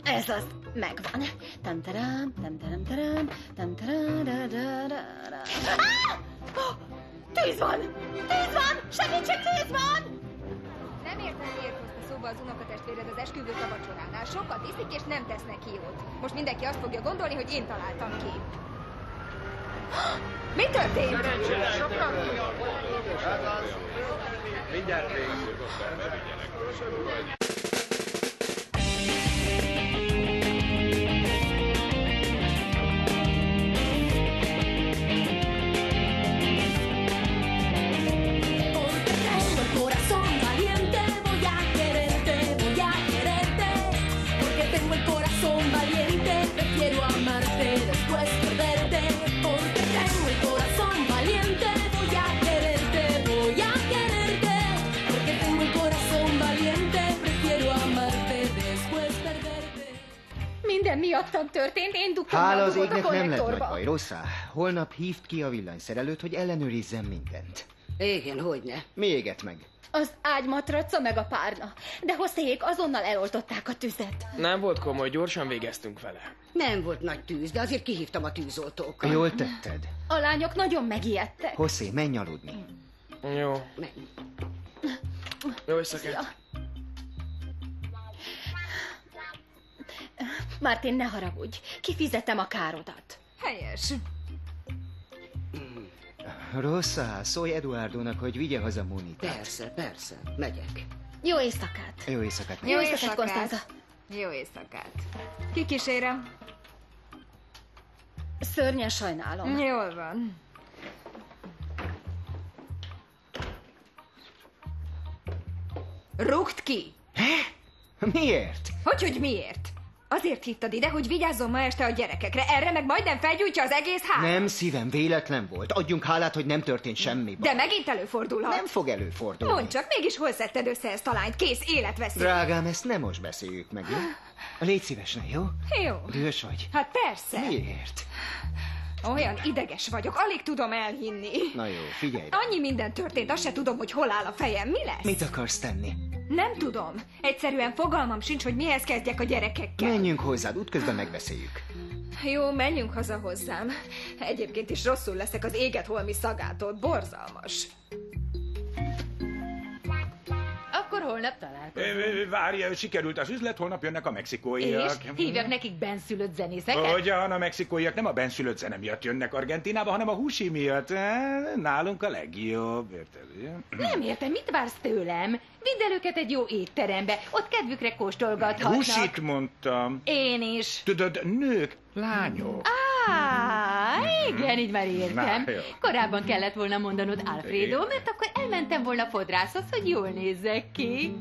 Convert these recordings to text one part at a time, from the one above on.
Ez az, megvan. Tantarám, tantaram, tantararararara. Tűz van! Tűz van! Segítség, tűz van! Nem értem, miért hozta szóba az unokatestvéred az esküvőt a vacsoránál. Sokat iszik és nem tesznek jót. Most mindenki azt fogja gondolni, hogy én találtam ki. Mi történt? Mindjárt végül. Minden miattam történt, én dugtam Hála a az dugót a égnek nem lett nagy konnektorba. baj, Rosszá. Holnap hívd ki a villanyszerelőt, hogy ellenőrizzen mindent. Igen, hogyne. Mi égett meg? Az ágymatraca meg a párna. De Joséék azonnal eloltották a tüzet. Nem volt komoly, gyorsan végeztünk vele. Nem volt nagy tűz, de azért kihívtam a tűzoltókat. Jól tetted. A lányok nagyon megijedtek. José, menj aludni. Jó. Nem. Jó éjszakát. Martin, ne haragudj. Kifizetem a károdat. Helyes. Rosszá, szólj Eduardónak, hogy vigye haza Monitát. Persze, persze. Megyek. Jó éjszakát. Jó éjszakát. Jó éjszakát, Konstanza. Jó éjszakát. Ki kísérem? Szörnyen sajnálom. Jól van. Rúgd ki! Miért? Hogy miért? Azért hittad ide, hogy vigyázzon ma este a gyerekekre. Erre meg majdnem felgyújtja az egész házat. Nem, szívem, véletlen volt. Adjunk hálát, hogy nem történt semmi baj. De megint előfordulhat. Nem fog előfordulni. Mondd csak, mégis hol szedted össze ezt a lányt? Kész, életveszély. Drágám, ezt nem most beszéljük meg, jó? Légy szíves, ne, jó? Jó. Dühös vagy? Hát persze. Miért? Olyan ideges vagyok, alig tudom elhinni. Na jó, figyelj. Annyi minden történt, azt se tudom, hogy hol áll a fejem. Mi lesz? Mit akarsz tenni? Nem tudom. Egyszerűen fogalmam sincs, hogy mihez kezdjek a gyerekekkel. Menjünk hozzád, útközben megbeszéljük. Jó, menjünk haza hozzám. Egyébként is rosszul leszek az éget holmi szagától. Borzalmas. Akkor holnap találkozunk. Várja, sikerült az üzlet, holnap jönnek a mexikóiak. És hívjak nekik benszülött zenészeket? Hogyan, a mexikóiak nem a benszülött zene miatt jönnek Argentinába, hanem a húsi miatt. Nálunk a legjobb, érted? Nem értem, mit vársz tőlem? Vidd el őket egy jó étterembe, ott kedvükre kóstolgathatnak. Húsit mondtam. Én is. Tudod, nők, lányok. Igen, így már értem. Na, jó. Korábban kellett volna mondanod Alfredo, mert akkor elmentem volna fodrászhoz, hogy jól nézzek ki.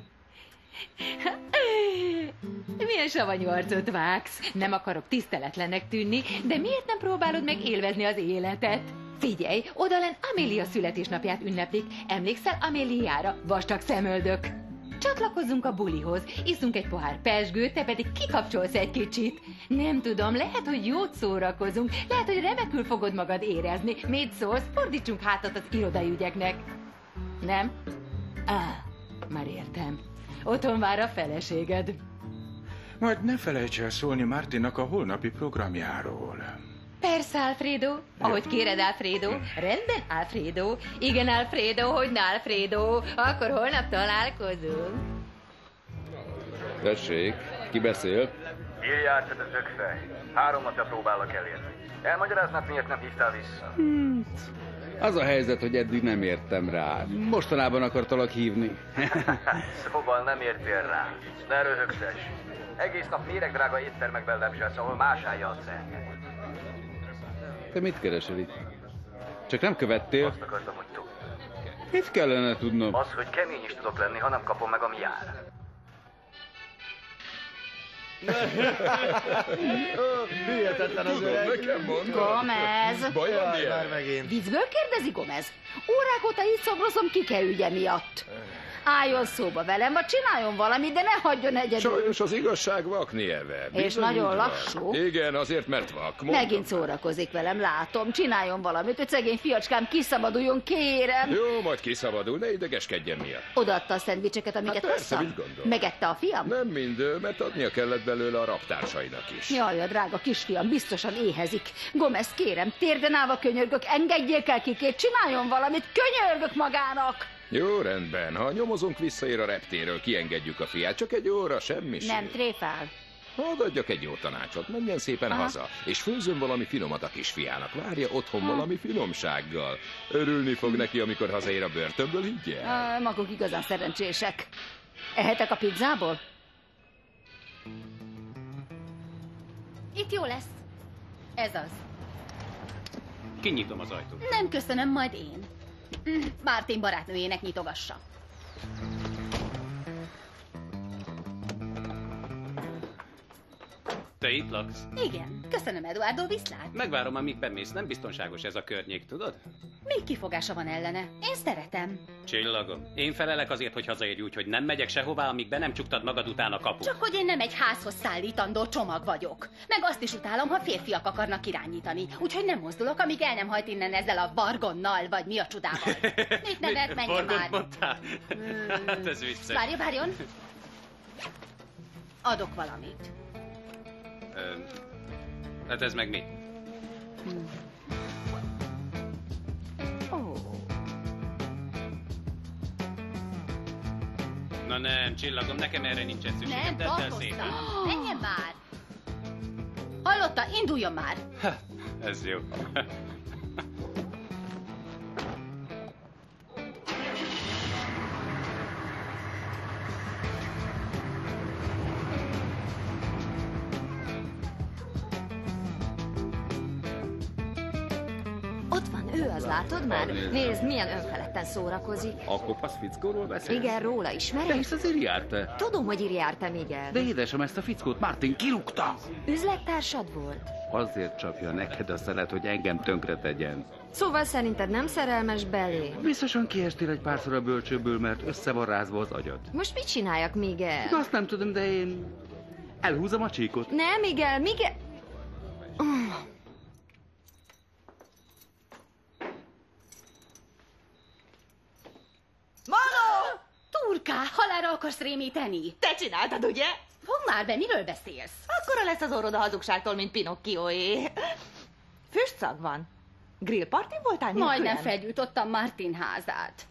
Milyen savanyú arcot vágsz. Nem akarok tiszteletlennek tűnni, de miért nem próbálod meg élvezni az életet? Figyelj, odalen Amélia születésnapját ünneplik. Emlékszel Améliára, vastag szemöldök? Csatlakozzunk a bulihoz, iszunk egy pohár pezsgőt, te pedig kikapcsolsz egy kicsit. Nem tudom, lehet, hogy jót szórakozunk, lehet, hogy remekül fogod magad érezni. Mit szólsz? Fordítsunk hátat az irodai ügyeknek. Nem? Már értem. Otthon vár a feleséged. Majd ne felejts el szólni Martinnak a holnapi programjáról. Persze, Alfredo. Ahogy kéred, Alfredo. Rendben, Alfredo. Igen, Alfredo, hogyne, Alfredo. Akkor holnap találkozunk. Tessék, ki beszél? Írjál, te zögfej. 3 napja próbálok elérni. Elmagyaráznak, miért nem hívtál vissza? Az a helyzet, hogy eddig nem értem rá. Mostanában akartalak hívni. Szóval nem értél rá. Ne röhögszess. Egész nap méregdrága éttermekben lepselsz, ahol más állja a szent. Te mit keresel itt? Csak nem követtél? Azt akartam, hogy tudj. Mit kellene tudnom? Az, hogy kemény is tudok lenni, ha nem kapom meg, ami jár. Hihetetlen az öreg. Nekem mondom. Gomez. Baj van, Már megint. Viccből kérdezi, Gomez? Órák óta így szobrozom, ki kell ügye miatt. Álljon szóba velem, vagy csináljon valamit, de ne hagyjon egyedül. Sajnos az igazság vak, Nieve. És nagyon lassú. Igen, azért, mert vak. Mondom. Megint szórakozik velem, látom. Csináljon valamit, hogy szegény fiacskám kiszabaduljon, kérem. Jó, majd kiszabadul, ne idegeskedjen miatt. Odaadta a szendvicseket, amiket persze, hoztam? mit gondol? Megette a fiam? Nem mind, mert adnia kellett belőle a raptársainak is. Jaj, a drága kisfiam biztosan éhezik. Gomez, kérem, térden állva könyörgök, engedjék el Kikét, csináljon valamit, könyörgök magának! Jó, rendben. Ha nyomozunk visszaér a reptéről, kiengedjük a fiát. Csak egy óra, semmiség. Nem tréfál. Hadd adjak egy jó tanácsot, menjen szépen haza, és főzzön valami finomat a kisfiának. Várja otthon valami finomsággal. Örülni fog neki, amikor hazaér a börtönből, higgyel? Maguk igazán szerencsések. Ehetek a pizzából? Itt jó lesz. Ez az. Kinyitom az ajtót. Nem köszönöm, majd én. Martin barátnőjének nyitogassa. Te itt laksz? Igen, köszönöm, Eduardo, viszlát. Megvárom, amíg bemész. Nem biztonságos ez a környék, tudod? Még kifogása van ellene. Én szeretem. Csillagom. Én felelek azért, hogy hazaérj úgy, hogy nem megyek sehová, amíg be nem csuktad magad után a kaput. Csak hogy én nem egy házhoz szállítandó csomag vagyok. Meg azt is utálom, ha férfiak akarnak irányítani. Úgyhogy nem mozdulok, amíg el nem hajt innen ezzel a vargonnal, vagy mi a csodával. Mit nevet, menjen már. Mondtál? Hát ez vicces. Várjon. Adok valamit. Hát ez meg mi? Na nem, Csillagom, nekem erre nincsen szükségem. Nem, Tedd el tartoztam. szépen. Menjen már. Hallotta, induljon már. Ez jó. Ott van, ő az, látod már? Nézd, milyen önfeledten szórakozik. A kopasz fickóról beszélsz? Igen, róla De ismered? hisz az Iriarte. Tudom, hogy Iriarte, igen. De édesem, ezt a fickót Martin kirúgta. Üzlettársad volt? Azért csapja neked a szelet, hogy engem tönkre tegyen. Szóval szerinted nem szerelmes belé? Biztosan kiestél egy párszor a bölcsőből, mert össze van rázva az agyad. Most mit csináljak, Miguel? Azt nem tudom, de én elhúzom a csíkot. Nem, Miguel. Manó! Turká, halálra akarsz rémíteni? Te csináltad, ugye? Fogd már be, miről beszélsz? Akkora lesz az orrod a hazugságtól, mint Pinocchioé. Füstszag van. Grillpartin voltál nélkülem? Majdnem felgyújtottam Martin házát.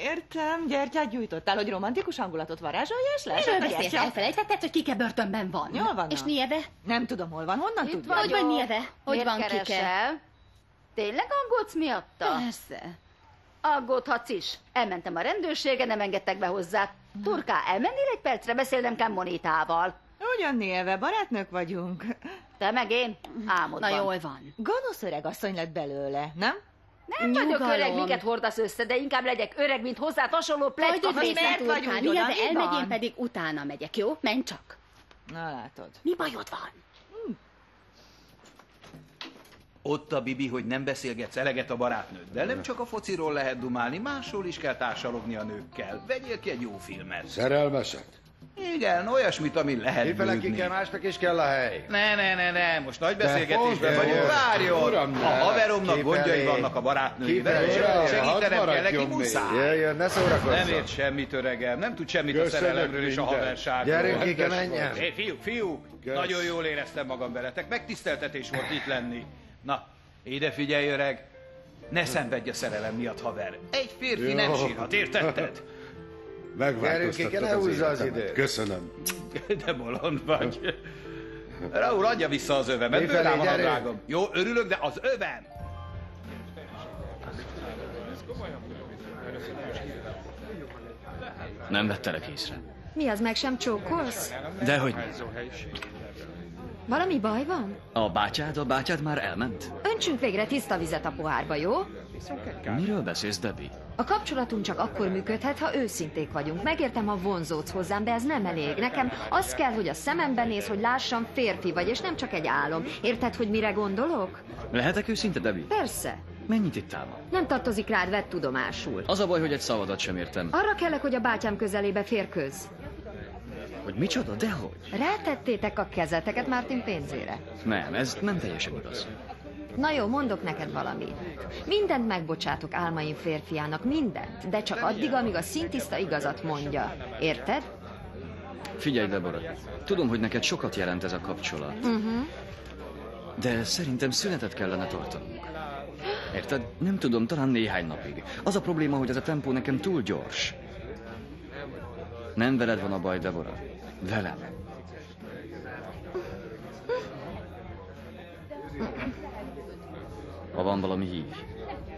Értem. Gyertyát gyújtottál, hogy romantikus hangulatot varázsolja, és leesett Miről a beszélsz? gyertya? Elfelejtetted, hogy Kike börtönben van? Jól vannak. És Nieve? Nem tudom, hol van. Honnan tudod? Hogy van Nieve? Hogy Miért van Kike? keresel? Tényleg aggódsz miatta? Persze. Aggódhatsz is. Elmentem a rendőrségre, nem engedtek be hozzá. Turká, elmennél egy percre? Beszélnem kell Monitával. Ugyan Nieve, barátnők vagyunk. Te meg én? Álmodban. Na jól van. Gonosz öreg asszony lett belőle, nem? Nem vagyok öreg, miket hordasz össze, de inkább legyek öreg, mint hozzád hasonló pletyka. Hagyj miért részlet, vagy Turká, úgy Nieve oda, mi elmegy, van? én pedig utána megyek, jó? Menj csak. Na látod. Mi bajod van? Ott a Bibi, hogy nem beszélgetsz eleget a barátnőddel. Nem csak a fociról lehet dumálni, másról is kell társalogni a nőkkel. Vegyél ki egy jó filmet. Szerelmesek? Igen, olyasmit, ami lehet Kifele bőgni. Kike, másnak is kell a hely. Ne, most nagy De beszélgetésben fontos, vagyunk. Várjon! uram, A ne. haveromnak Kifelé. gondjai vannak a barátnőivel, és Kifelé. segítenem Hadd kell neki, maradjon még. muszáj. Jöjjön, ne szórakozzon. Nem ért semmit, öregem, nem tud semmit a Köszönök szerelemről és a mindent. haverságról. Gyerünk, Kike, Rendes menjen. volt. Fiúk, Kösz. nagyon jól éreztem magam veletek, megtiszteltetés volt itt lenni. Na, ide figyelj, öreg, ne szenvedj a szerelem miatt, haver. Egy férfi Jó. nem sírhat, értetted? Gyerünk, Kike, ne húzza az időt. Köszönöm. De bolond vagy. Raúl, adja vissza az övemet, Mifelé, bőrám van a gyerünk. drágom. Jó, örülök, de az övem! Nem vettelek észre. Mi az, meg sem csókolsz? Dehogy. Valami baj van? A bátyád már elment? Öntsünk végre tiszta vizet a pohárba, jó? Miről beszélsz, Debbie? A kapcsolatunk csak akkor működhet, ha őszinték vagyunk. Megértem, ha vonzódsz hozzám, de ez nem elég. Nekem az kell, hogy a szemembe néz, hogy lássam, férfi vagy, és nem csak egy álom. Érted, hogy mire gondolok? Lehetek őszinte, Debbie? Persze. Mennyit ittál ma? Nem tartozik rád, vedd tudomásul. Az a baj, hogy egy szavadat sem értem. Arra kellek, hogy a bátyám közelébe férkőz. Hogy micsoda? Dehogy? Rátettétek a kezeteket Martin pénzére. Nem, ez nem teljesen igaz. Na jó, mondok neked valamit. Mindent megbocsátok álmaim férfiának, mindent, de csak addig, amíg a szintiszta igazat mondja. Érted? Figyelj, Deborah, tudom, hogy neked sokat jelent ez a kapcsolat. De szerintem szünetet kellene tartanunk. Érted? Nem tudom, talán néhány napig. Az a probléma, hogy ez a tempó nekem túl gyors. Nem veled van a baj, Deborah. Velem. Ha van valami, hívj.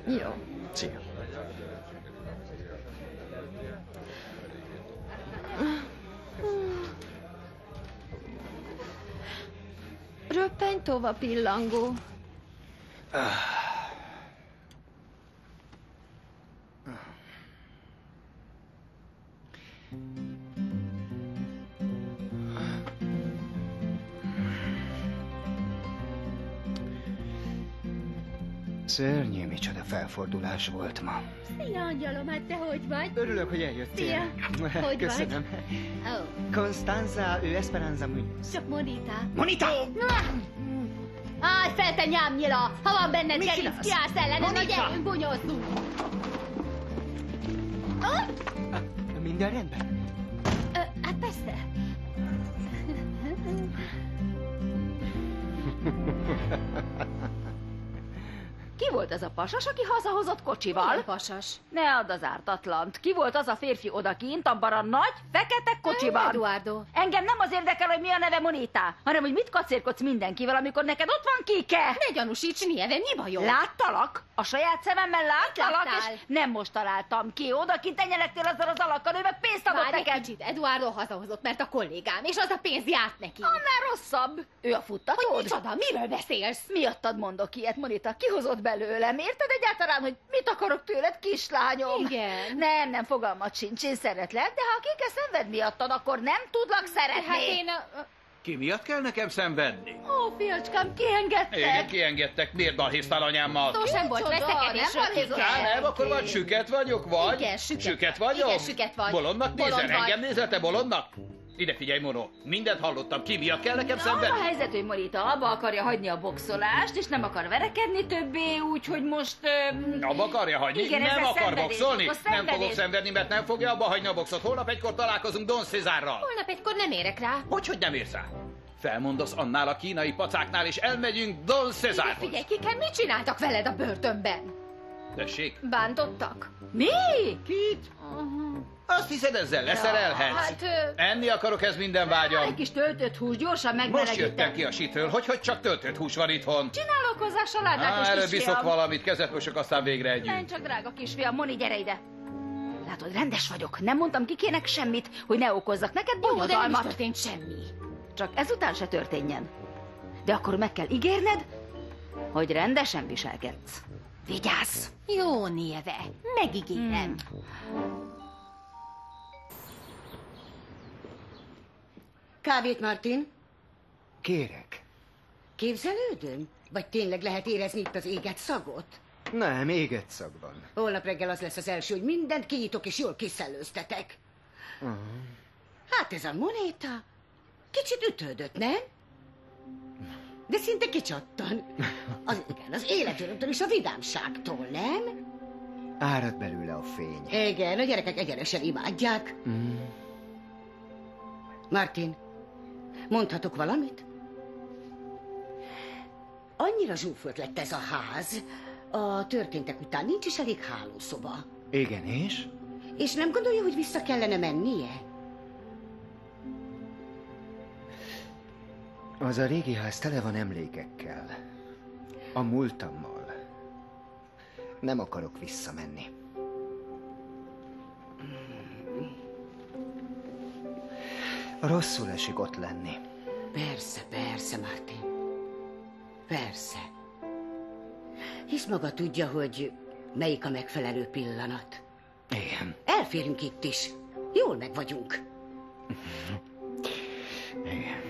Jó. Szia. Röppenj tova, pillangó. Szörnyű, micsoda felfordulás volt ma. Szia, angyalom, hát te hogy vagy? Örülök, hogy eljöttél. Szia, hogy Köszönöm. vagy? Oh. Constanza, ő Esperanza Munoz. Csak Monita. Monita! Állj fel, te nyámnyila! Ha van benned Mit gerinc, csinálsz? kiállsz ellened, na Monika! gyerünk, bunyozzunk! Minden rendben? Hát persze. Ki volt az a pasas, aki hazahozott kocsival? Milyen pasas? Ne add az ártatlant. Ki volt az a férfi odakint, abban a nagy, fekete kocsiban? Eduardo. Engem nem az érdekel, hogy mi a neve Monita, hanem hogy mit kacérkodsz mindenkivel, amikor neked ott van Kike. Ne gyanúsíts, Nieve, mi bajod? Láttalak? A saját szememmel láttalak, láttál? és nem most találtam ki. Odakint enyelegtél azzal az alakkal, ő meg pénzt adott Várj egy neked. kicsit, Eduardo hazahozott, mert a kollégám, és az a pénz járt neki. Annál rosszabb. Ő a futtatód? Hogy micsoda, miről beszélsz? Miattad mondok ilyet, Monita. Kihozott belőlem. Érted egyáltalán, hogy mit akarok tőled, kislányom? Igen. Nem, fogalmat sincs. Én szeretlek, de ha Kike szenved miattad, akkor nem tudlak szeretni. Hát én Ki miatt kell nekem szenvedni? Ó, fiacskám, kiengedtek. Igen, kiengedtek. Miért balhéztál anyámmal? szó sem volt Micsoda, veszekedésről. nem balhézott. Nem, akkor vagy süket vagyok, vagy? Igen, süket vagy. vagyok? Igen, süket vagy. Bolondnak Bolond nézel? vagy. Engem nézel, te bolondnak? Ide figyelj, Mono. Mindent hallottam. Ki miatt kell nekem Az szenvedni? a helyzet, hogy Morita abba akarja hagyni a boxolást, és nem akar verekedni többé, úgyhogy most... Abba akarja hagyni? Igen, ez nem a akar szenvedés, boxolni? akkor Nem szenvedés. fogok szenvedni, mert nem fogja abba hagyni a boxot. Holnap egykor találkozunk Don Césárral. Holnap egykor nem érek rá. Hogy nem érsz rá? Felmondasz annál a kínai pacáknál, és elmegyünk Don Césárhoz. Figyelj, Kike, mit csináltak veled a börtönben? Tessék? Bántottak? Mi? Kit? Azt hiszed, ezzel leszerelhetsz? Hát, Enni akarok, ez minden vágyam. Egy kis töltött hús, gyorsan Most megmelegítem. jöttem ki a sitől, hogy csak töltött hús van itthon. Csinálok hozzá salátát, Erről és viszok kisfiam. valamit, kezet mosok, aztán végre együtt. Nem csak drága kisfiam, Moni, gyere ide. Látod, rendes vagyok. Nem mondtam Kikének semmit, hogy ne okozzak neked jó, de nem is bonyodalmat. történt semmi. Csak ezután se történjen. De akkor meg kell ígérned, hogy rendesen viselkedsz. Vigyázz! Jó, Nieve, megígérem. Kávét, Martin? Kérek. Képzelődöm? Vagy tényleg lehet érezni itt az éget szagot? Nem, égett szag van. Holnap reggel az lesz az első, hogy mindent kinyitok és jól kiszellőztetek. Hát ez a Monéta kicsit ütődött, nem? De szinte kicsattan. Az életörömtől és a vidámságtól, nem? Árad belőle a fény. Igen, a gyerekek egyenesen imádják. Martin, mondhatok valamit? Annyira zsúfolt lett ez a ház. A történtek után nincs is elég hálószoba. Igen, és? És nem gondolja, hogy vissza kellene mennie? Az a régi ház tele van emlékekkel. A múltammal. Nem akarok visszamenni. Rosszul esik ott lenni. Persze, Martin. Persze. Hisz maga tudja, hogy melyik a megfelelő pillanat. Igen. Elférünk itt is. Jól meg vagyunk. Igen.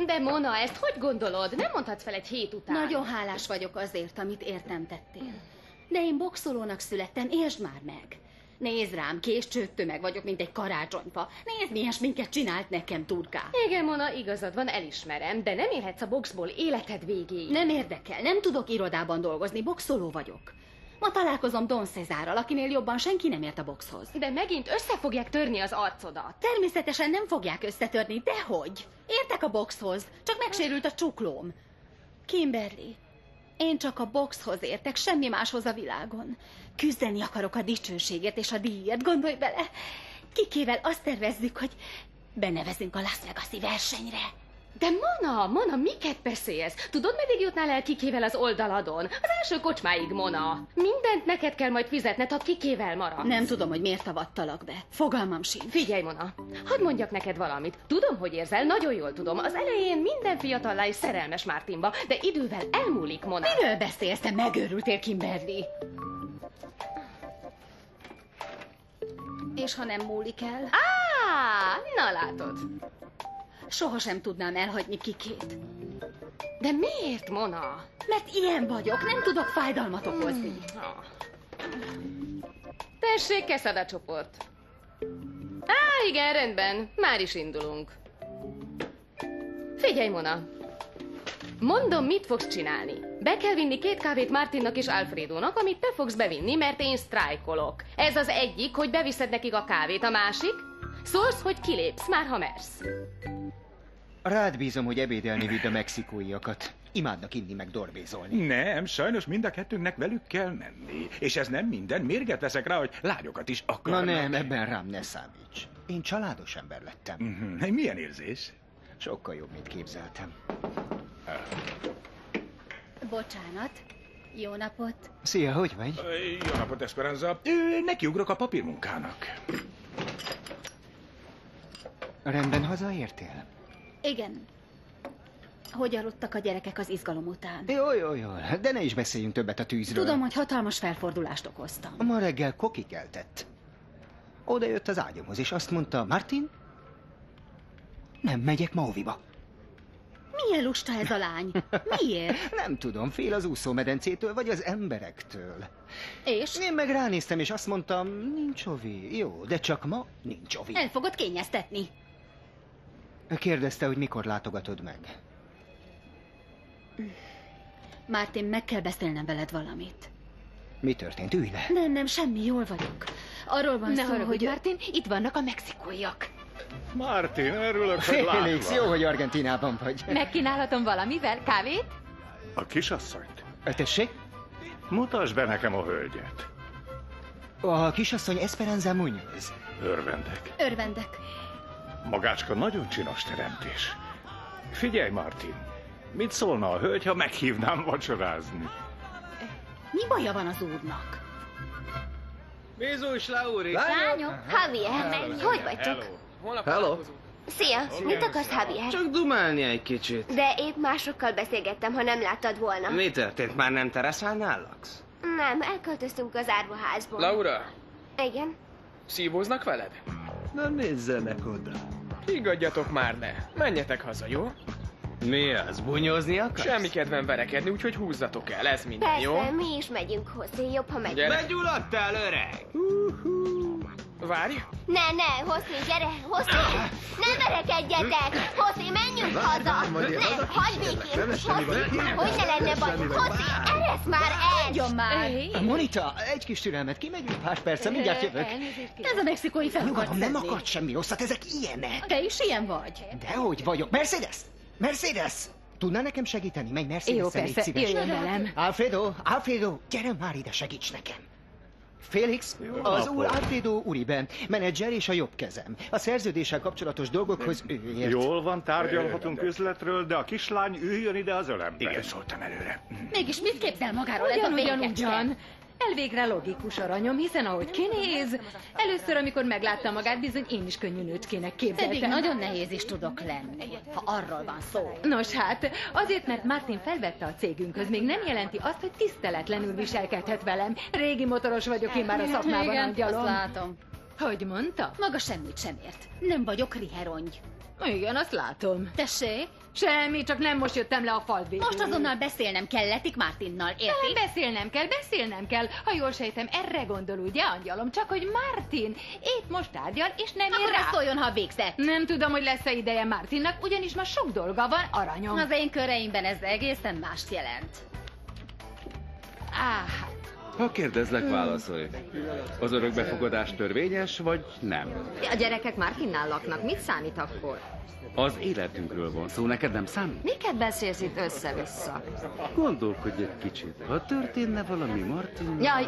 De Mona, ezt hogy gondolod? Nem mondhatsz fel egy hét után. Nagyon hálás vagyok azért, amit értem tettél. De én boxolónak születtem, értsd már meg. Nézd rám, késcsőttömeg vagyok, mint egy karácsonyfa. Nézd, milyen sminket csinált nekem Turká. Igen, Mona, igazad van, elismerem, de nem élhetsz a boxból életed végéig. Nem érdekel, nem tudok irodában dolgozni, boxoló vagyok. Ma találkozom Don Cesárral, akinél jobban senki nem ért a boxhoz. De megint össze fogják törni az arcodat. Természetesen nem fogják összetörni, dehogy. Értek a boxhoz, csak megsérült a csuklóm. Kimberly, én csak a boxhoz értek, semmi máshoz a világon. Küzdeni akarok a dicsőségért és a díjért, gondolj bele. Kikével azt tervezzük, hogy benevezünk a Las Vegas-i versenyre. De Mona, miket beszélsz? Tudod, meddig jutnál el Kikével az oldaladon? Az első kocsmáig, Mona. Mindent neked kell majd fizetned, ha Kikével maradsz. Nem tudom, hogy miért avattalak be. Fogalmam sincs. Figyelj, Mona, hadd mondjak neked valamit. Tudom, hogy érzel, nagyon jól tudom. Az elején minden fiatallá is szerelmes Martinba, de idővel elmúlik, Mona. Miről beszélsz, te megőrültél, Kimberly? És ha nem múlik el? Na látod. Sohasem tudnám elhagyni Kikét. De miért, Mona? Mert ilyen vagyok, nem tudok fájdalmat okozni. Tessék, Quesada csoport. Igen, rendben, már is indulunk. Figyelj, Mona. Mondom, mit fogsz csinálni. Be kell vinni 2 kávét Martinnak és Alfredónak, amit te fogsz bevinni, mert én sztrájkolok. Ez az egyik, hogy beviszed nekik a kávét, a másik, szólsz, hogy kilépsz, már ha mersz. Rád bízom, hogy ebédelni vidd a mexikóiakat. Imádnak inni meg dorbézolni. Nem, sajnos mind a kettőnknek velük kell menni. És ez nem minden, mérget veszek rá, hogy lányokat is akarnak. Na nem, ebben rám ne számíts. Én családos ember lettem. Milyen érzés? Sokkal jobb, mint képzeltem. Bocsánat. Jó napot. Szia, hogy vagy? Jó napot, Esperanza. Nekiugrok a papírmunkának. Rendben hazaértél? Igen. Hogy aludtak a gyerekek az izgalom után? Jó, de ne is beszéljünk többet a tűzről. Tudom, hogy hatalmas felfordulást okoztam. Ma reggel Koki keltett. Oda jött az ágyamhoz, és azt mondta, Martin, nem megyek Mauviba. Milyen lusta ez a lány? Miért? Nem tudom, fél az úszómedencétől, vagy az emberektől. És? Én meg ránéztem, és azt mondtam, nincs ovi. Jó, de csak ma nincs ovi. El fogod kényeztetni. Kérdezte, hogy mikor látogatod meg. Martin, meg kell beszélnem veled valamit. Mi történt? Ülj le. Nem, semmi, jól vagyok. Arról van szó, hogy... Martin, itt vannak a mexikóiak. Martin, örülök, hogy látlak. Félix, jó, hogy Argentínában vagy. Megkínálhatom valamivel? Kávét? A kisasszonyt? Tessék? Mutasd be nekem a hölgyet. A kisasszony Esperanza Muñoz. Örvendek. Magácska nagyon csinos teremtés. Figyelj, Martin, mit szólna a hölgy, ha meghívnám vacsorázni? Mi baja van az úrnak? Bézus, Lauri! Lányok! Javier, hogy vagytok? Hello! Szia, mit akarsz, Javier? Csak dumálni egy kicsit. De épp másokkal beszélgettem, ha nem láttad volna. Mi történt? Már nem teraszánál laksz? Nem, elköltöztünk az árvaházból. Laura! Igen? Szívóznak veled? Na nézzenek oda. Higgadjatok már ne. Menjetek haza, jó? Mi az? Bunyózni akarsz? Semmi kedvem verekedni, úgyhogy húzzatok el, ez minden, Persze, jó? mi is megyünk hozzá, jobb, ha megyünk. Meggyulladtál, öreg! Várj! Ne, Hosszi, gyere, Hosszi! Ne verekedjetek! Hosszi, menjünk haza! Nem, hagyd békén! Hosszi, hogy ne lenne baj! Hosszi, eresz már el! Hagyjon már! Monita, egy kis türelmet, kimegyünk pár perce, mindjárt jövök. Ez a mexikói fel akart Nyugodom, nem szedni. akart semmi rosszat, ezek ilyenek. Te is ilyen vagy. Dehogy vagyok. Mercedes! Tudná nekem segíteni? Menj Mercedes-en, Jó, légy persze, szíves. jöjjön velem. Alfredo, gyere már ide, segíts nekem. Félix, az úr Alfredo Uribe, menedzser és a jobb kezem. A szerződéssel kapcsolatos dolgokhoz ő ért. Jól van, tárgyalhatunk üzletről, de a kislány üljön ide az ölembe. Igen, szóltam előre. Mégis mit képzel magáról ez a végecske? Ugyan. Elvégre logikus aranyom, hiszen ahogy kinéz, először, amikor meglátta magát, bizony én is könnyű nőcskének Pedig képzeltem. nagyon nehéz is tudok lenni, ha arról van szó. Nos hát, azért, mert Martin felvette a cégünkhöz, még nem jelenti azt, hogy tiszteletlenül viselkedhet velem. Régi motoros vagyok én már a szakmában, Igen, angyalom. azt látom. Hogy mondta? Maga semmit sem ért. Nem vagyok riherongy. Igen, azt látom. Tessék? Semmi, csak nem most jöttem le a fal végül. Most azonnal beszélnem kelletik Martinnal, érti? Beszélnem kell. Ha jól sejtem, erre gondol, ugye, angyalom? Csak hogy Martin épp most tárgyal, és nem ér rá. Szóljon, ha végzett. Nem tudom, hogy lesz-e ideje Martinnak, ugyanis ma sok dolga van, aranyom. Az én köreimben ez egészen mást jelent. Ha kérdezlek, válaszolj. Az örökbefogadás törvényes, vagy nem? A gyerekek Martinnál laknak, mit számít akkor? Az életünkről van szó, neked nem számít? Miket beszélsz itt össze-vissza? Gondolkodj egy kicsit. Ha történne valami Martin... Jaj,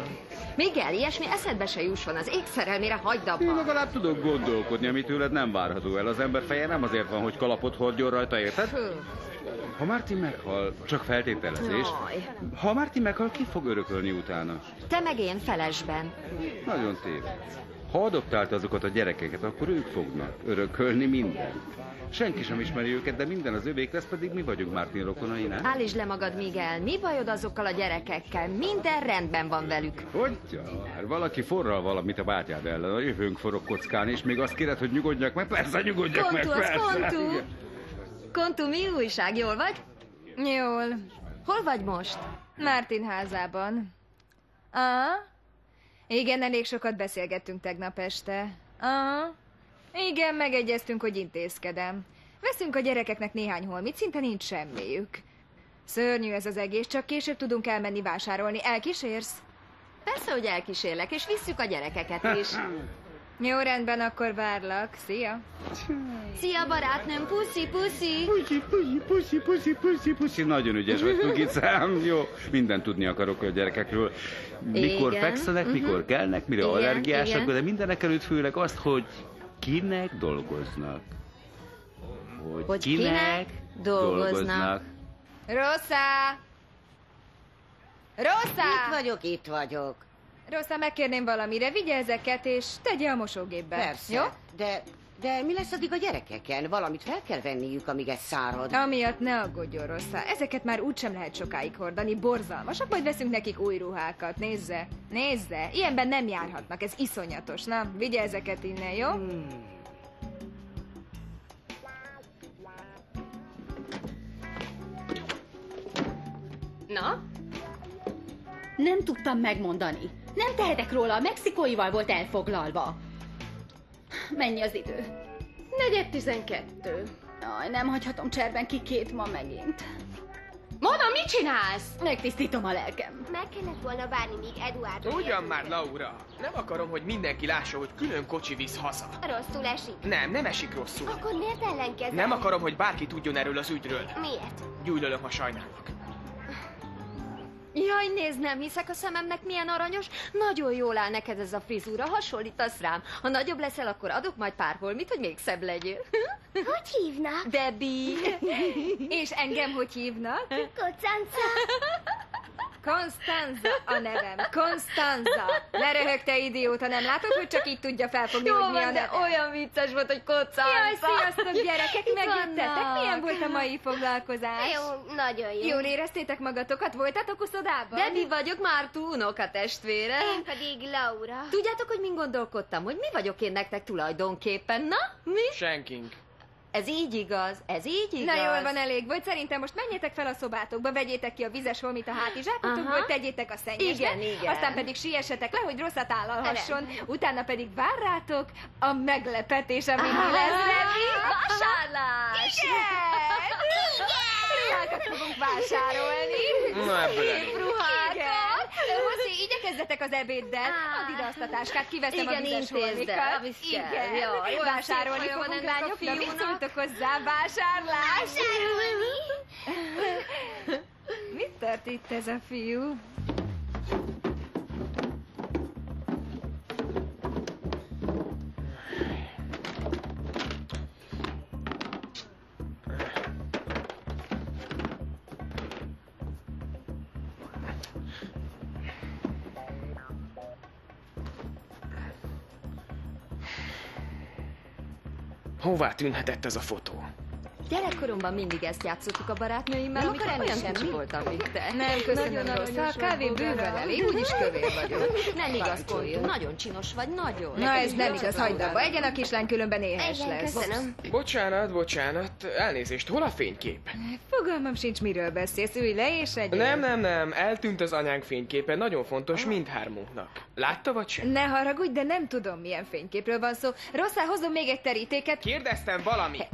Miguel, ilyesmi eszedbe se jusson, az ég szerelmére hagyd abba. Én legalább tudok gondolkodni, ami tőled nem várható el. Az ember feje nem azért van, hogy kalapot hordjon rajta, érted? Ha Martin meghal, csak feltételezés. Jaj. Ha Martin meghal, ki fog örökölni utána? Te meg én felesben. Nagyon tévedsz. Ha adoptált azokat a gyerekeket, akkor ők fognak örökölni mindent. Senki sem ismeri őket, de minden az övék lesz, pedig mi vagyunk Martin rokonai, nem? Állítsd le magad, Miguel, mi bajod azokkal a gyerekekkel? Minden rendben van velük. Hogyan? Valaki forral valamit a bátyád ellen, a jövőnk forog kockán, és még azt kéred, hogy nyugodjak meg? Persze, nyugodjak meg, persze! Kontu! Kontu, mi újság? Jól vagy? Jól. Hol vagy most? Martin házában. Igen, elég sokat beszélgettünk tegnap este. Igen, megegyeztünk, hogy intézkedem. Veszünk a gyerekeknek néhány holmit, szinte nincs semmiük. Szörnyű ez az egész, csak később tudunk elmenni vásárolni. Elkísérsz? Persze, hogy elkísérlek, és visszük a gyerekeket is. Jó, rendben, akkor várlak. Szia! Szia, barátnőm! Puszi, puszi! Puszi, nagyon ügyes vagy, Pugicám. Jó, mindent tudni akarok a gyerekekről. Mikor Igen. fekszenek, mikor kelnek, mire Igen, allergiásak, igen. de mindenek előtt főleg azt, hogy kinek dolgoznak. Hogy kinek dolgoznak. Rosszá! Rosszá! Itt vagyok. Rosszá, megkérném valamire, vigye ezeket, és tegye a mosógépbe. Persze. Jó? De mi lesz addig a gyerekeken? Valamit fel kell venniük, amíg ez szárad. Amiatt ne aggódjon, Rosszá. Ezeket már úgysem lehet sokáig hordani, borzalmasak, majd veszünk nekik új ruhákat. Nézze, nézze. Ilyenben nem járhatnak, ez iszonyatos. Na, vigye ezeket innen, jó? Na? Nem tudtam megmondani. Nem tehetek róla, a mexikóival volt elfoglalva. Mennyi az idő? 4:12. Jaj, nem hagyhatom cserben Kikét ma megint. Mona, mit csinálsz? Megtisztítom a lelkem. Meg kellett volna várni, míg Eduardo... Ugyan már, Laura! Nem akarom, hogy mindenki lássa, hogy külön kocsi visz haza. Rosszul esik. Nem esik rosszul. Akkor miért ellenkezel? Nem akarom, hogy bárki tudjon erről az ügyről. Miért? Gyűlölöm, ha sajnálnak. Jaj, nézd, nem hiszek a szememnek, milyen aranyos. Nagyon jól áll neked ez a frizúra, hasonlítasz rám. Ha nagyobb leszel, akkor adok majd pár holmit, hogy még szebb legyél. Hogy hívnak? Debbie. És engem hogy hívnak? Kocanca. Konstanza a nevem. Konstanza. Ne röhög, te idióta, nem látod, hogy csak így tudja felfogni, Jó hogy mi a van, de neve? olyan vicces volt, hogy kocanca. Jaj, sziasztok, gyerekek, Itt megjöttetek? vannak. Milyen volt a mai foglalkozás? Jó, nagyon jó. Jól éreztétek magatokat? Voltatok uszodában? Debbie vagyok, Mártú unokatestvére. Én pedig Laura. Tudjátok, hogy min gondolkodtam? Hogy mi vagyok én nektek tulajdonképpen? Na, mi? Senkink. Ez így igaz, ez így igaz. Na jól van, elég volt. Szerintem most menjetek fel a szobátokba, vegyétek ki a vizes holmit a hátizsákotokból, Aha. tegyétek a szennyesbe. Igen. Aztán pedig siessetek le, hogy rosszat állalhasson. Utána pedig vár rátok a meglepetés, ami mi lesz neki. Vásárlás! Igen! Ruhákat fogunk vásárolni. Na, ebből elég. Szép ruhákat. Hoszi, igyekezzetek az ebéddel. Add ide azt a táskát, kiveszem Igen, a vizes intézd el, holmikat. amit kell. Igen, Jaj, olyan vásárolni szép haja van fogunk ennek a lakokra. Mit fiúnak. szóltok hozzá? Vásárlás! Vásárolni? Mit tart itt ez a fiú? Hová tűnhetett ez a fotó? Gyerekkoromban mindig ezt játszottuk a barátnőimmel, amikor olyan kicsi voltam, mint te. Nem, köszönöm, Rossza, a kávé bőven elég, úgyis kövér vagyok. Nem igaz, Ponty, nagyon csinos vagy, nagyon. Na ez nem igaz, hagyd abba, egyen a kislány, különben éhes lesz. Köszönöm. Bocsánat, elnézést, hol a fénykép? Fogalmam sincs, miről beszélsz, ülj le és egy. Nem, eltűnt az anyánk fényképe, nagyon fontos mindhármunknak. Látta vagy sem? Ne haragudj, de nem tudom, milyen fényképről van szó. Rosszá, hozom még egy terítéket. Kérdeztem valamit.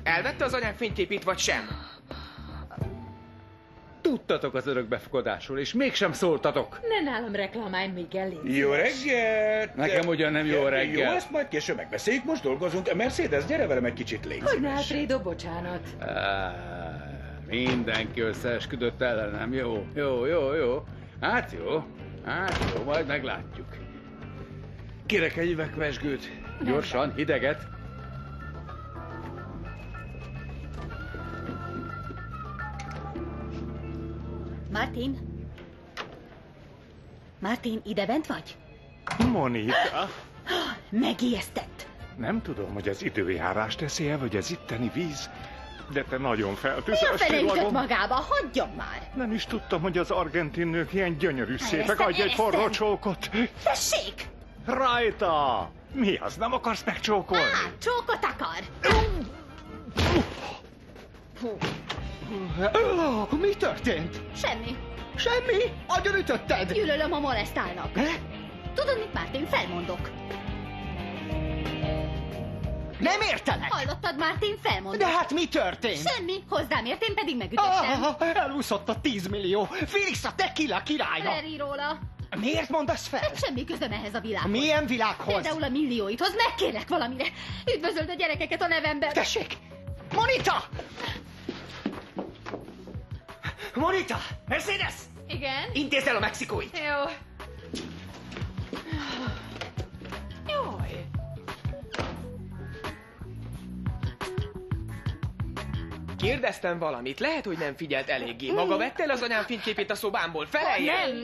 Elvette az anyánk fényképét, vagy sem? Tudtatok az örökbefogadásról, és mégsem szóltatok. Ne nálam reklamálj, Miguel. Jó reggelt! Nekem ugyan nem jó reggel. Jó, ezt majd később megbeszéljük, most dolgozunk. Mercedes, gyere velem egy kicsit, légy Hogy ne, szíves. Alfredo, bocsánat. Mindenki összeesküdött ellenem. Jó. Hát jó, majd meglátjuk. Kérek egy üveg pesgőt. Gyorsan, hideget. Martin? Martin, ide bent vagy? Monika, Megijesztett. nem tudom, hogy az időjárás teszi-e, vagy az itteni víz, de te nagyon Mi feltűzel a a fele ütött csillagom. magába? Hagyjon már! Nem is tudtam, hogy az argentin nők ilyen gyönyörű szépek. Eresztem, Adj egy forró eresztem. csókot. Tessék! Rajta! Mi az, nem akarsz megcsókolni? Csókot akar! Mi történt? Semmi. Semmi? Agyon ütötted? Gyűlölöm, ha molesztálnak. Tudod mit, Martin? Felmondok. Nem értelek! Hallottad, Martin? Felmondok. De hát mi történt? Semmi. Hozzám ért, én pedig megütöttem. Elúszott a 10 millió. Felix a tequila királynak. Leri róla. Miért mondasz fel? Hát semmi közöm ehhez a világhoz. Milyen világhoz? Például a millióithoz megkérlek valamire. Üdvözöld a gyerekeket a nevemben. Tessék! Monita! Monita! Mercedes! Igen? Intézd el a mexikóit! Jó. Jaj. Kérdeztem valamit, lehet, hogy nem figyelt eléggé. Maga vette el az anyám fényképét a szobámból, feleljen!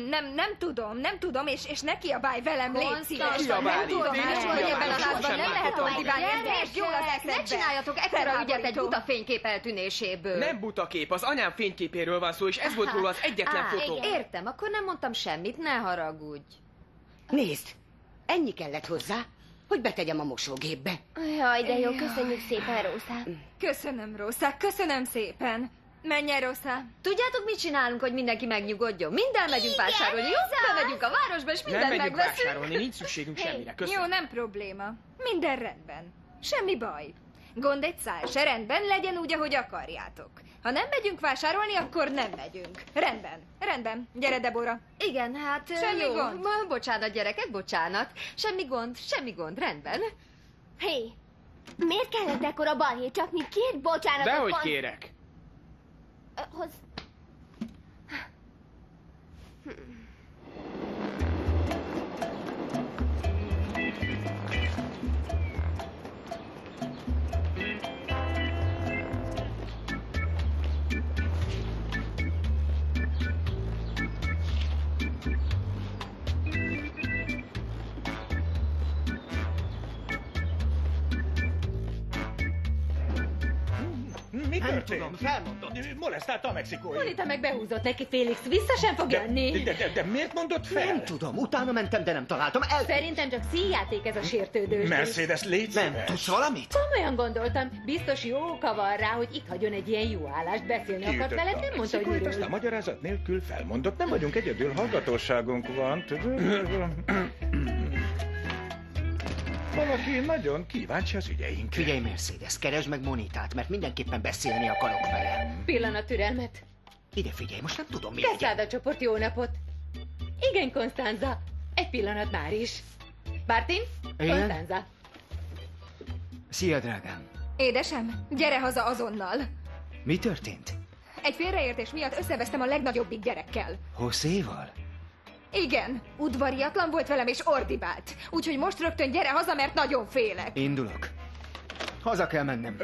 Nem tudom, és ne kiabálj velem, légy szíves. Kiabálni. Nem tudom, Tényleg hogy ebben a kiabálni. házban nem Sosem lehet láttam. ordibálni, ez nincs jól az Ne eszedbe. csináljatok ekkora ügyet egy buta fénykép eltűnéséből. Nem buta kép, az anyám fényképéről van szó, és ez volt róla az egyetlen fotó. Értem, akkor nem mondtam semmit, ne haragudj. Nézd, ennyi kellett hozzá, hogy betegyem a mosógépbe. Jaj, de jó, köszönjük szépen, Rószá. Köszönöm, Rosszá, köszönöm szépen. Menj el, Rosszá. Tudjátok, mit csinálunk, hogy mindenki megnyugodjon? Minden megyünk vásárolni, jó? Bemegyünk a városba, és Nem mindent megyünk megveszünk. vásárolni, nincs szükségünk semmire. Köszönöm. Jó, nem probléma. Minden rendben. Semmi baj. Gond egy szál se, rendben, legyen úgy, ahogy akarjátok. Ha nem megyünk vásárolni, akkor nem megyünk. Rendben. Gyere, Debora. Igen, hát Semmi jó. gond. Bocsánat, gyerekek, bocsánat. Semmi gond, rendben. Hé, miért kellett ekkora balhé? Csak mi két bocsánatot Dehogy van- kérek. Hoz... Mi Nem történt? tudom, felmondott. Molesztálta a mexikói. Monita meg behúzott neki, Félix, vissza sem fog jönni. De miért mondott fel? Nem tudom, utána mentem, de nem találtam. Szerintem csak színjáték ez a sértődős. Mercedes, légy szíves. Nem tudsz valamit? Komolyan gondoltam, biztos jó oka van rá, hogy itt hagyjon egy ilyen jó állást, beszélni akart Kiütötte veled, a nem mondta, hogy mexikóit, miről. aztán magyarázat nélkül felmondott. Nem vagyunk egyedül, hallgatóságunk van. tudod? Valaki nagyon kíváncsi az ügyeinkre. Figyelj, Mercedes, keresd meg Monitát, mert mindenképpen beszélni akarok vele. Pillanat türelmet. Ide figyelj, most nem tudom, mi legyen. Keszláda csoport, jó napot. Igen, Konstanza. Egy pillanat már is. Martin? Igen? Konstanza. Szia, drágám. Édesem, gyere haza azonnal. Mi történt? Egy félreértés miatt összevesztem a legnagyobbik gyerekkel. Hosszéval? Igen, udvariatlan volt velem és ordibált. Úgyhogy most rögtön gyere haza, mert nagyon félek. Indulok. Haza kell mennem.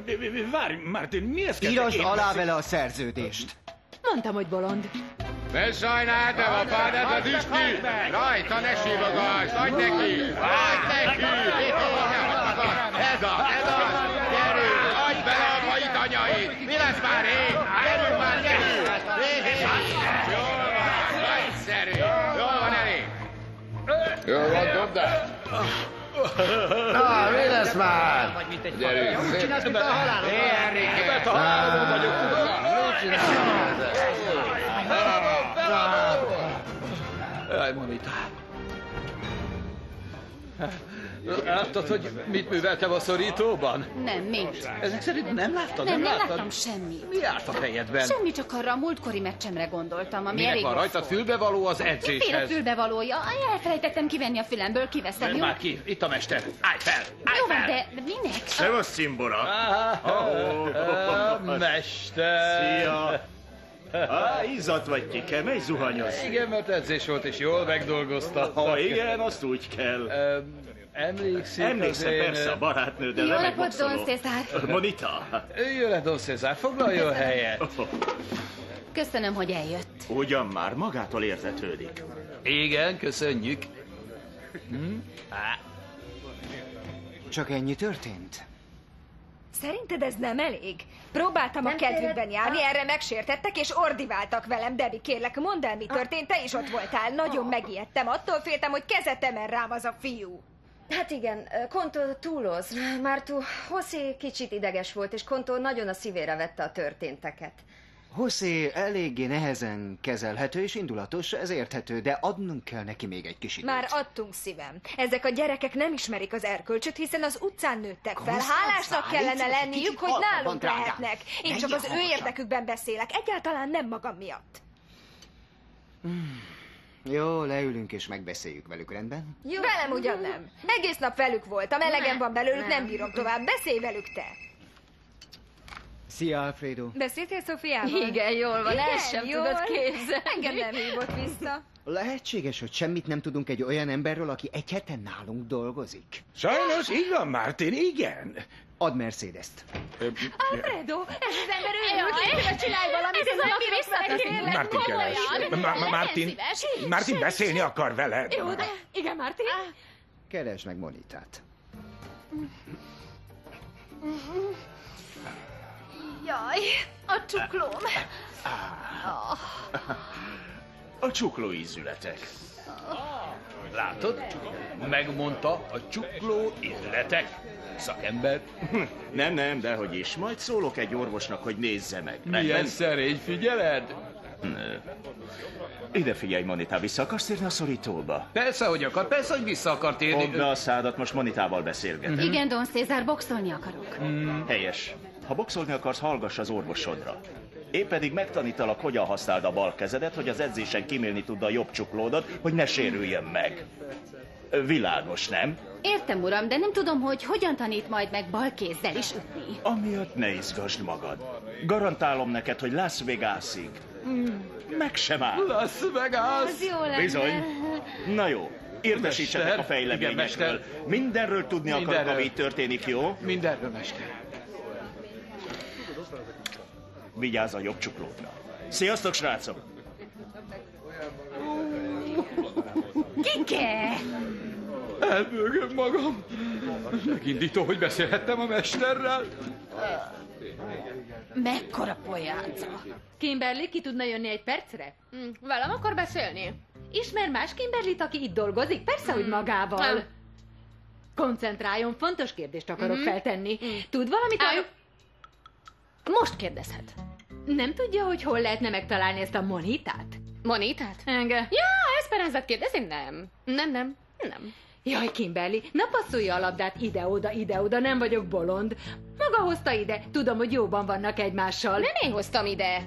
Várj, Martin, mi ez? Írasd alá vele a szerződést. Mondtam, hogy bolond. Ne sajnáltam a pádat az üstű! Rajta, ne sívogass! Adj neki! Adj neki! Ez az! Gyerünk! Adj bele a majit, anyai! Mi lesz már én? Gyerünk már, gyerünk! Jól van, nagyszerű! Jól van, elég! Jól van, dobd át! Na, mi lesz már? Gyerünk! Úgy csinálsz, mint a halálom! Hé, Enrique! Mert a halálom vagyok, mit Jaj, Monika. Láttad, hogy mit műveltem a szorítóban? Nem, mit? Ezek szerint nem láttad? Nem láttad? láttam semmit. Mi állt a fejedben? Semmi, csak arra a múltkori meccsemre gondoltam, ami Minek elég van rajtad fülbevaló az Miféle edzéshez? fülbevalója? Elfelejtettem kivenni a fülemből, kiveszem, Vedd jó? már ki, itt a mester. Állj fel! Jó van, de minek? Szevasz, Cimbora! Mester! Szia! Izzadt vagy ki, kemény zuhanyoz. Igen, mert edzés volt, és jól megdolgozta. Igen, azt úgy kell. Emlékszem, persze, a barátnő, de Jó remek napot, Don boxoló. César! Monita! Jöjjön le, Don César, foglaljon helyet. Köszönöm, hogy eljött. Ugyan már, magától értetődik. Igen, köszönjük. Csak ennyi történt? Szerinted ez nem elég? Próbáltam a kedvükben járni, erre megsértettek és ordiváltak velem. Debbie, kérlek, mondd el, mi történt, te is ott voltál. Nagyon megijedtem, attól féltem, hogy kezet emel rám az a fiú. Hát igen, Konto túloz. Mártú José kicsit ideges volt, és Konto nagyon a szívére vette a történteket. José eléggé nehezen kezelhető és indulatos, ez érthető, de adnunk kell neki még egy kis időt. Már adtunk szívem. Ezek a gyerekek nem ismerik az erkölcsöt, hiszen az utcán nőttek fel. Konstanza, Hálásnak kellene légy szíves, lenniük, kicsit hogy halkabban, nálunk drágám. lehetnek. Én csak Menjél az ő hangosan. érdekükben beszélek, egyáltalán nem magam miatt. Jó, leülünk és megbeszéljük velük, rendben? Jó. Velem ugyan nem. Egész nap velük voltam, elegem van belőlük, nem bírom tovább. Beszélj velük te. Szia, Alfredo. Beszéltél Szofiával? Igen, jól van, el sem tudod képzelni. Engem nem hívott vissza. Lehetséges, hogy semmit nem tudunk egy olyan emberről, aki egy hete nálunk dolgozik? Sajnos így van, Martin, igen. Add Mercedes-t. Alfredo, ez az ember ő, csinálj valamit, ez valaki visszatérlek. Martin keres. Martin beszélni akar veled. Jó, de igen, Martin. Keresd meg Monitát. Jaj, a csuklóm. A csukló ízületek. Látod? Megmondta a csukló illetek. Szakember. Nem, dehogy is. Majd szólok egy orvosnak, hogy nézze meg. Milyen szerény, figyeled? Ide figyelj, Monita, vissza akarsz térni a szorítóba? Persze, hogy akar, persze, hogy vissza akar térni. Fogd be a szádat, most Monitával beszélgetek. Igen, Don César, boxolni akarok. Helyes. Ha boxolni akarsz, hallgass az orvosodra. Én pedig megtanítalak, hogyan használd a bal kezedet, hogy az edzésen kimélni tudd a jobb csuklódat, hogy ne sérüljön meg. Világos, nem? Értem, uram, de nem tudom, hogy hogyan tanít majd meg bal kézzel is ütni. Amiatt ne izgasd magad. Garantálom neked, hogy Las Vegasig meg sem áll. Las Vegas! Az jó lenne. Bizony. Na jó, értesítsetek Mester. a fejleményekről. Igen, mester. Mindenről tudni akarok, Mindenről. ami itt történik, jó? Mindenről, mester. Vigyázz a jobb csuklódra. Sziasztok, srácok! Kike! Elbőgöm magam. Megindító, hogy beszélhettem a mesterrel. Mekkora pojánca. Kimberly, ki tudna jönni egy percre? Velem akar beszélni? Ismer más Kimberlyt, aki itt dolgozik? Persze, hogy magával. Nem. Koncentráljon, fontos kérdést akarok feltenni. Tud valamit arról? Most kérdezhet. Nem tudja, hogy hol lehetne megtalálni ezt a Monitát? Monitát? Enge. Ja, Esperanzát kérdezi? Nem. Jaj, Kimberly, ne passzolja a labdát ide-oda, nem vagyok bolond. Maga hozta ide, tudom, hogy jóban vannak egymással. Nem én hoztam ide.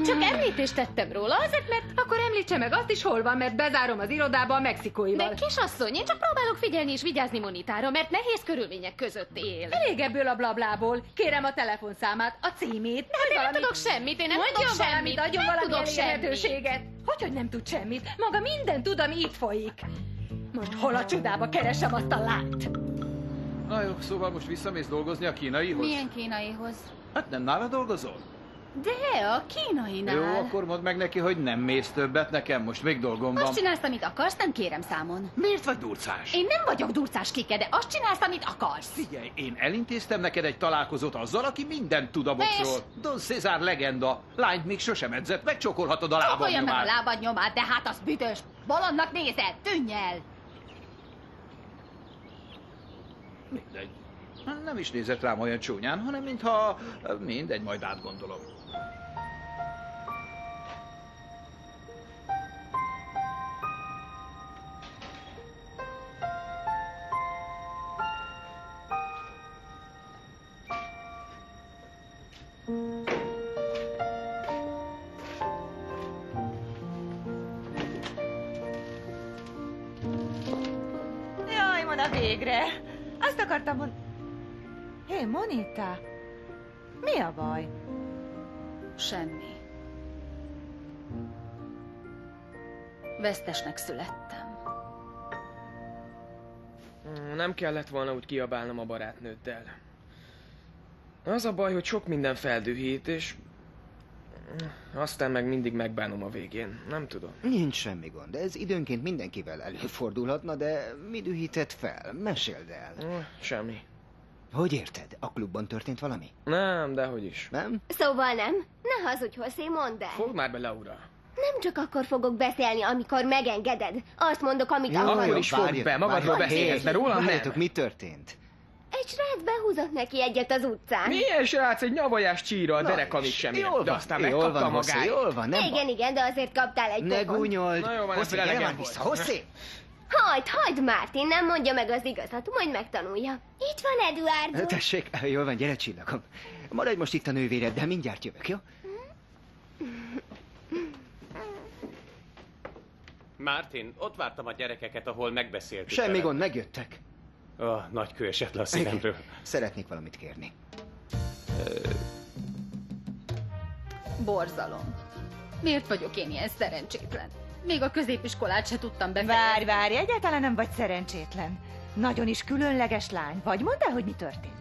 Csak említést tettem róla, azért, mert... Akkor említse meg azt is, hol van, mert bezárom az irodába a mexikóival. De kisasszony, én csak próbálok figyelni és vigyázni Monitára, mert nehéz körülmények között él. Elég ebből a blablából. Kérem a telefonszámát, a címét. De én nem tudok semmit, én nem tudok Mondjon semmit. valamit, adjon Nem valami tudok elérhetőséget. Hogy nem tud semmit? Maga mindent tud, ami itt folyik. Most hol a csodába keresem azt a lányt? Na jó, szóval most visszamész dolgozni a kínaihoz? Milyen kínaihoz? Hát nem nála dolgozol? De a kínainál. Jó, akkor mondd meg neki, hogy nem mész többet, nekem most még dolgom van. Azt csinálsz, amit akarsz, nem kérem számon. Miért vagy durcás? Én nem vagyok durcás, Kike, de azt csinálsz, amit akarsz. Figyelj, én elintéztem neked egy találkozót azzal, aki mindent tud a boxról. Don César legenda. Lányt még sosem edzett, megcsokolhatod a lábad Csokolja meg a nyomát. lábad nyomát, de hát az büdös. Bolondnak nézed, tűnj el! Mindegy. Nem is nézett rám olyan csúnyán, hanem mintha... Mindegy, majd átgondolom. Jaj, Mona, végre! Azt akartam mondani... Hé, Monita! Mi a baj? Semmi. Vesztesnek születtem. Nem kellett volna úgy kiabálnom a barátnőddel. Az a baj, hogy sok minden feldühít, és... Aztán meg mindig megbánom a végén. Nem tudom. Nincs semmi gond, ez időnként mindenkivel előfordulhatna, de mi dühített fel? Meséld el. Semmi. Hogy érted? A klubban történt valami? Nem, dehogy is. Nem? Szóval nem? Ne hazudj, José, mondd el. Fogd már be, Laura. Nem csak akkor fogok beszélni, amikor megengeded. Azt mondok, amit akarok. Akkor is fogd be, magadról beszélhetsz, de rólam nem. Várjatok, mi történt? Egy srác behúzott neki egyet az utcán. Milyen srác, egy nyavajás csíra, a derek, amit semmi. De aztán megkapta magáit. Jól van, nem igen, igen, de azért kaptál egy Ne pofont. gúnyold. Na jó van, Hosszé, ez gyere elegem már volt. vissza, Hosszé! Hagyd, Martin, nem mondja meg az igazat, majd megtanulja. Itt van Eduardo. Tessék, jól van, gyere csillagom. Maradj most itt a nővéreddel, mindjárt jövök, jó? Martin, ott vártam a gyerekeket, ahol megbeszéltük. Semmi veled. gond, megjöttek. Nagy kő esett le a szívemről. Szeretnék valamit kérni. Borzalom. Miért vagyok én ilyen szerencsétlen? Még a középiskolát se tudtam befejezni. Várj, egyáltalán nem vagy szerencsétlen. Nagyon is különleges lány vagy. Mondd el, hogy mi történt.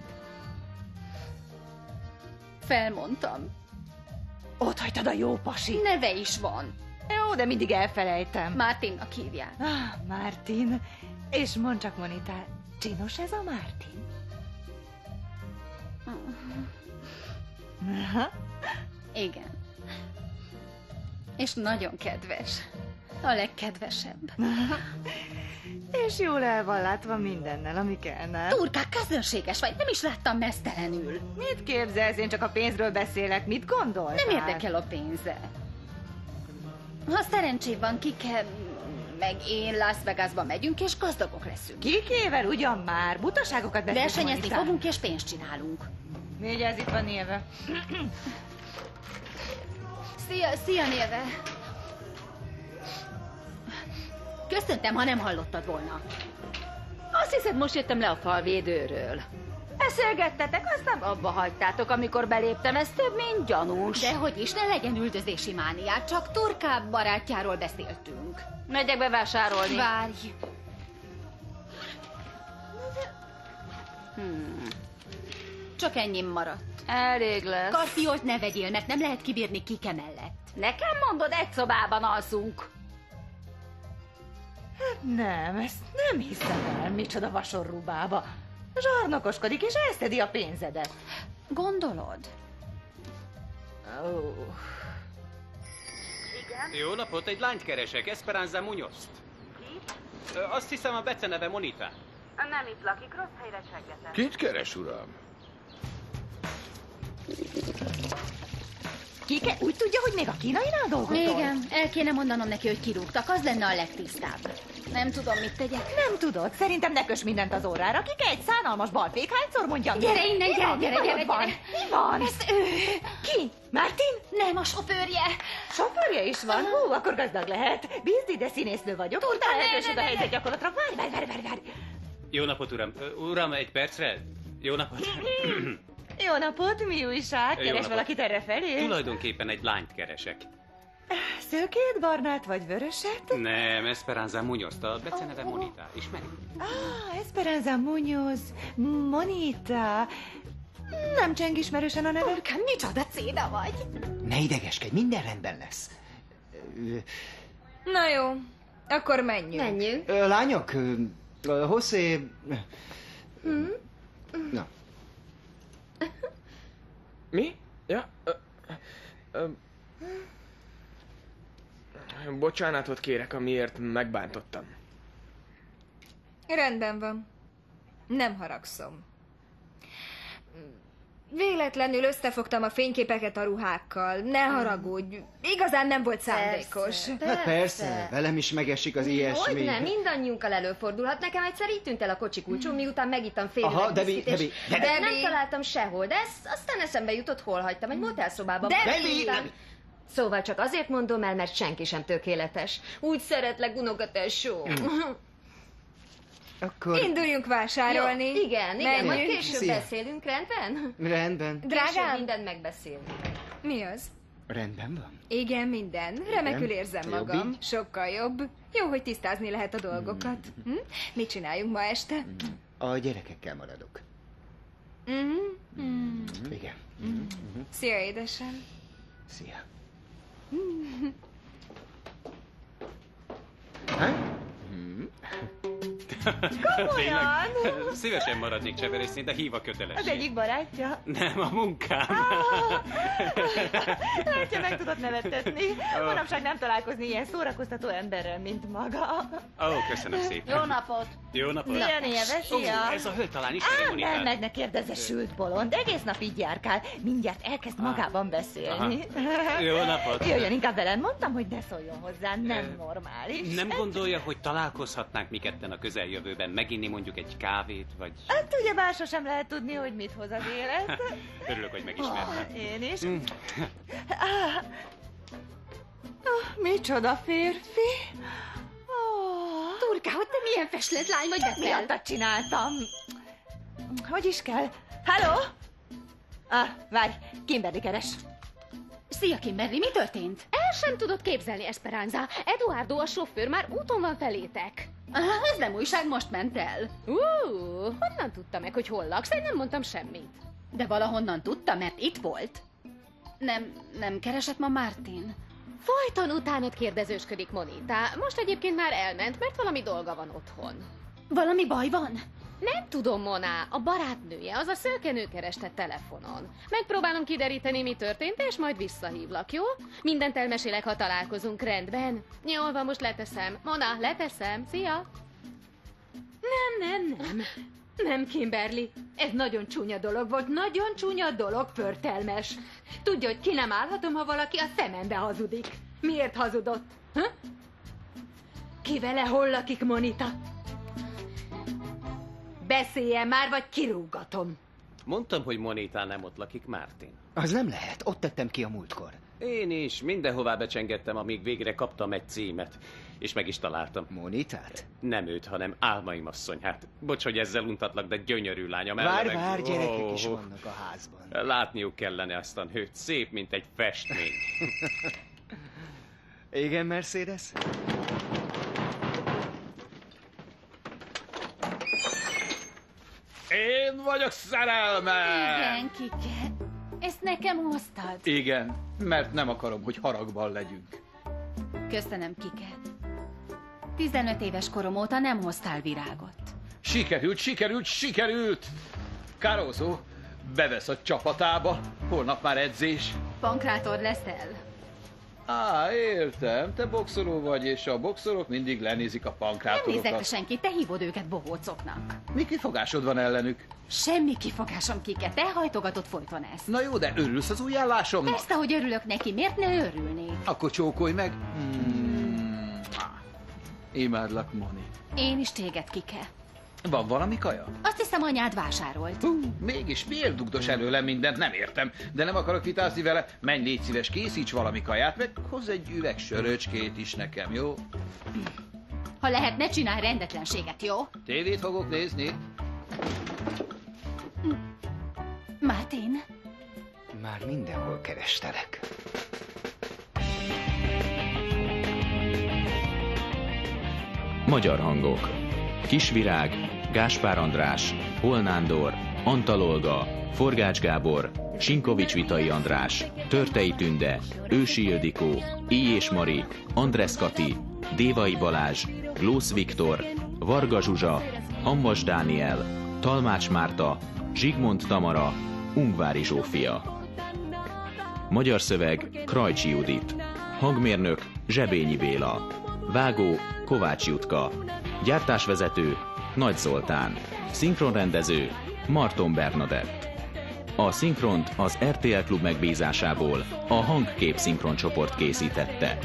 Felmondtam. Ott hagytad a jó pasi. Neve is van. Jó, de mindig elfelejtem. Martinnak hívják. Martin. És mondd csak, Monita, csinos ez a Martin? Igen. És nagyon kedves. A legkedvesebb. És jól el van látva mindennel, ami kellene. Turkák, közönséges vagy, nem is láttam mesztelenül. Mit képzelsz? Én csak a pénzről beszélek. Mit gondoltál? Nem érdekel a pénze. Ha szerencséd van, Kike, meg én Las Vegasba megyünk, és gazdagok leszünk. Kikével ugyan már, butaságokat beszélünk. Versenyezni fogunk, és pénzt csinálunk. Négy, itt van Néve. Szia, Néve. Köszöntem, ha nem hallottad volna. Azt hiszed, most jöttem le a falvédőről. Beszélgettetek, aztán abba hagytátok, amikor beléptem. Ez több, mint gyanús. Dehogy is, ne legyen üldözési mániát, csak Turkább barátjáról beszéltünk. Megyek bevásárolni. Várj. Csak ennyi maradt. Elég lesz. Karfiolt ne vegyél, mert nem lehet kibírni Kike mellett. Nekem mondod, egy szobában alszunk. Nem, ezt nem hiszem el. Micsoda vasorrubába. Zsarnokoskodik, és elszedi a pénzedet. Gondolod? Jó napot, egy lányt keresek, Esperanza Muñozt. Azt hiszem, a beceneve Monita. Nem itt lakik, rossz helyre seggetek. Kit keres, uram? Kike úgy tudja, hogy még a kínainál dolgozol? Igen, el kéne mondanom neki, hogy kirúgtak, az lenne a legtisztább. Nem tudom, mit tegyek. Nem tudod, szerintem ne kös mindent az órára. Kike egy szánalmas balfék, hányszor mondjam? Gyere innen, gyere. Mi van? Ez ő. Ki? Martin? Nem, a sofőrje. Sofőrje is van? Hú, akkor gazdag lehet. Bízd ide, színésznő vagyok. Turta lehetőség a helyzet gyakorlatra. Várj. Jó napot, uram. Uram, egy percre? Jó napot. Jó napot, mi újság? Jó Keres napot. valakit errefelé? Tulajdonképpen egy lányt keresek. Szőkét, barnát vagy vöröset? Nem, Esperanza Muñozt, a beceneve Monita. Ismeri? Esperanza Muñoz, Monita. Nem cseng ismerősen a neve. Torkán, micsoda céda vagy? Ne idegeskedj, minden rendben lesz. Na jó, akkor menjünk. Menjünk. Lányok, José... Na. Mi? Ja? Bocsánatot kérek, amiért megbántottam. Rendben van. Nem haragszom. Véletlenül összefogtam a fényképeket a ruhákkal. Ne haragudj. Igazán nem volt szándékos. Persze, velem is megesik az ilyesmi. Hogyne, mindannyiunkkal előfordulhat. Nekem egyszer így tűnt el a kocsi kulcsom, miután megittam fél Aha, üveg viszkit, Debbie. nem találtam sehol, de aztán eszembe jutott, hol hagytam, egy motelszobában. Debbie! Szóval csak azért mondom el, mert senki sem tökéletes. Úgy szeretlek, unokatesó. Akkor... Induljunk vásárolni. Jó, igen, Menjünk. majd később Szia. beszélünk, rendben? Rendben. Később Drágám? mindent megbeszélünk. Mi az? Rendben van. Igen, minden. Remekül érzem Jobb magam. így? Sokkal jobb. Jó, hogy tisztázni lehet a dolgokat. Mit csináljunk ma este? A gyerekekkel maradok. Igen. Szia, édesem. Szia. Komolyan? Szívesen maradnék cseverésznél, de hív a Az kötelesség. egyik barátja. Nem, a munkám. Látja, meg tudod nevettetni. Manapság nem találkozni ilyen szórakoztató emberrel, mint maga. Ó, köszönöm szépen. Jó napot! Jó napot. Milyen neve, szia? Ez a hölgy talán ismeri Nem, Monikát. meg ne kérdezze, sült bolond. Egész nap így járkál. Mindjárt elkezd magában beszélni. Jó napot. Jöjjön inkább velem. Mondtam, hogy ne szóljon hozzá. Nem normális. Nem gondolja, hogy találkozhatnánk mi ketten a közeljövőben, meginni mondjuk egy kávét, vagy... Hát ugye már sosem lehet tudni, hogy mit hoz az élet. Örülök, hogy megismertem. Én is. Micsoda férfi. Turka, hogy te milyen festlet lány vagy, veszel? Miattat csináltam. Hogy is kell? Halló? Várj, Kimberly keres. Szia, Kimberly, mi történt? El sem tudod képzelni, Esperanza. Eduardo, a sofőr már úton van felétek. Ez nem újság, most ment el. Honnan tudta meg, hogy hol laksz? Én nem mondtam semmit. De valahonnan tudta, mert itt volt. Nem keresett ma Martin? Folyton utánad kérdezősködik Monita. Most egyébként már elment, mert valami dolga van otthon. Valami baj van? Nem tudom, Mona. A barátnője, az a szőkenő kereste telefonon. Megpróbálom kideríteni, mi történt, és majd visszahívlak, jó? Mindent elmesélek, ha találkozunk, rendben? Jól van, most leteszem. Mona, leteszem. Szia! Nem. Nem, Kimberly. Ez nagyon csúnya dolog volt, nagyon csúnya dolog, förtelmes. Tudja, hogy ki nem állhatom, ha valaki a szemembe hazudik. Miért hazudott? Ha? Ki vele hol lakik, Monita? Beszéljen már, vagy kirúgatom. Mondtam, hogy Monita nem ott lakik, Martin. Az nem lehet, ott tettem ki a múltkor. Én is mindenhová becsengettem, amíg végre kaptam egy címet. És meg is találtam. Monitát? Nem őt, hanem Álmaim asszonyát. Bocs, hogy ezzel untatlak, de gyönyörű lánya. Várj, gyerekek is vannak a házban. Látniuk kellene ezt a nőt. Szép, mint egy festmény. Igen, Mercedes? Én vagyok szerelmem! Igen, Kike. Ezt nekem hoztad. Igen, mert nem akarom, hogy haragban legyünk. Köszönöm, Kike. 15 éves korom óta nem hoztál virágot. Sikerült! Caruso bevesz a csapatába. Holnap már edzés. Pankrátor leszel. Értem. Te boxoló vagy, és a boxolók mindig lenézik a Nem pankrátorokat. nézek senki, te hívod őket bohócoknak. Mi kifogásod van ellenük? Semmi kifogásom, Kike, te hajtogatod folyton ezt. Na jó, de örülsz az új állásomnak? Persze, hogy örülök neki, miért ne örülnék? Akkor csókolj meg. Imádlak, Moni. Én is téged, Kike. Van valami kaja? Azt hiszem, anyád vásárolt. Mégis miért dugdos előle mindent? Nem értem. De nem akarok vitázni vele. Menj, légy szíves, készíts valami kaját, meg hozz egy üveg söröcskét is nekem, jó? Ha lehet, ne csinálj rendetlenséget, jó? Tévét fogok nézni. Martin? Már mindenhol kerestelek. Magyar hangok. Kisvirág, Gáspár András, Hol Nándor, Antal Olga, Forgács Gábor, Sinkovics Vitai András, Törtei Tünde, Ősi Ildikó, Íjés Mari, Andresz Kati, Dévai Balázs, Glósz Viktor, Varga Zsuzsa, Hamvas Dániel, Talmács Márta, Zsigmond Tamara, Ungvári Zsófia. Magyar szöveg Krajcsi Judit. Hangmérnök Zsebényi Béla. Vágó Kovács Jutka. Gyártásvezető Nagy Zoltán. Szinkronrendező Marton Bernadett. A szinkront az RTL Klub megbízásából a Hangkép szinkroncsoport készítette.